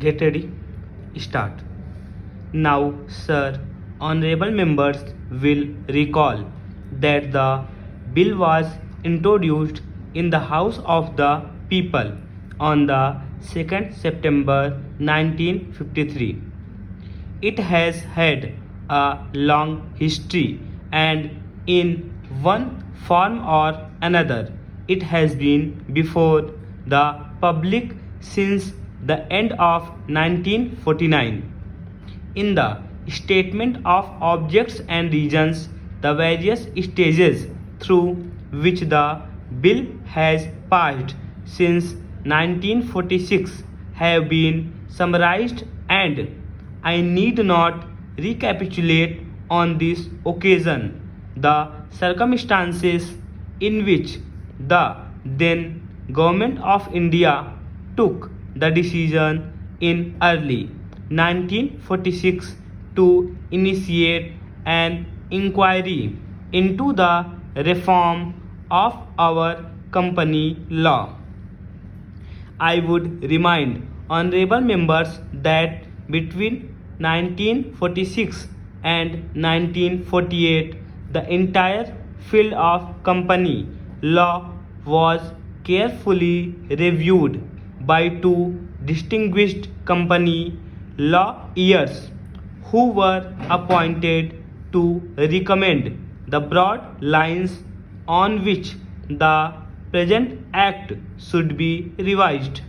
Get ready, start. Now, sir, honorable members will recall that the bill was introduced in the House of the People on the 2nd September 1953. It has had a long history, and in one form or another, it has been before the public since the end of 1949. In the statement of objects and reasons, the various stages through which the bill has passed since 1946 have been summarized, and I need not recapitulate on this occasion the circumstances in which the then Government of India took the decision in early 1946 to initiate an inquiry into the reform of our company law. I would remind honorable members that between 1946 and 1948, the entire field of company law was carefully reviewed by two distinguished company lawyers who were appointed to recommend the broad lines on which the present act should be revised.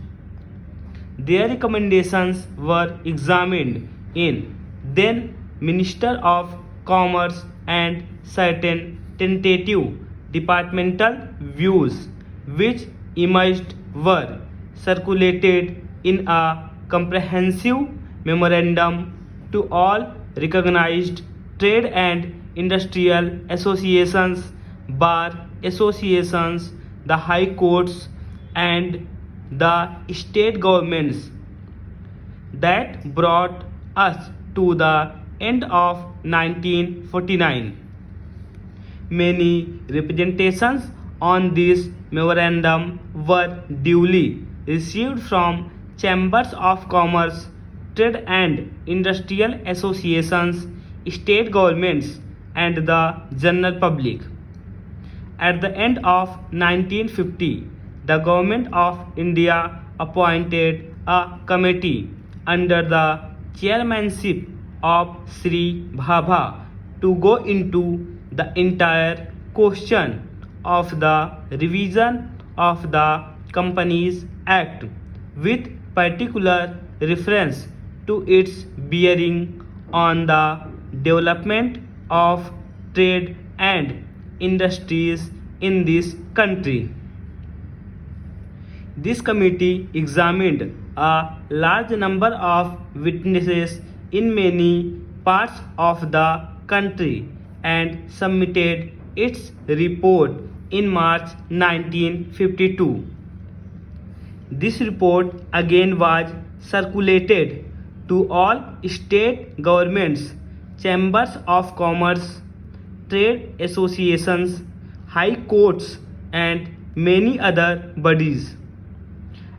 Their recommendations were examined in then Minister of Commerce, and certain tentative departmental views which emerged were circulated in a comprehensive memorandum to all recognized trade and industrial associations, bar associations, the high courts, and the state governments. That brought us to the end of 1949. Many representations on this memorandum were duly received from chambers of commerce, trade and industrial associations, state governments, and the general public. At the end of 1950, the Government of India appointed a committee under the chairmanship of Sri Bhabha to go into the entire question of the revision of the Companies Act, with particular reference to its bearing on the development of trade and industries in this country. This committee examined a large number of witnesses in many parts of the country and submitted its report in March 1952. This report again was circulated to all state governments, chambers of commerce, trade associations, high courts, and many other bodies.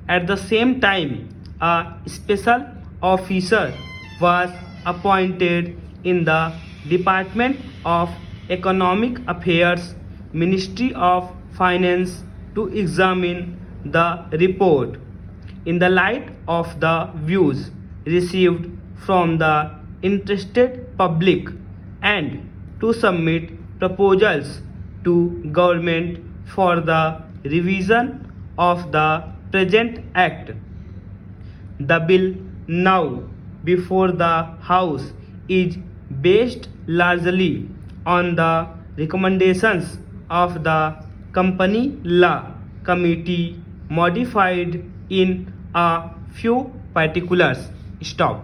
At the same time, a special officer was appointed in the Department of Economic Affairs, Ministry of Finance, to examine the report in the light of the views received from the interested public and to submit proposals to government for the revision of the present act. The bill now before the House is based largely on the recommendations of the Company Law Committee, modified in a few particulars. Stop.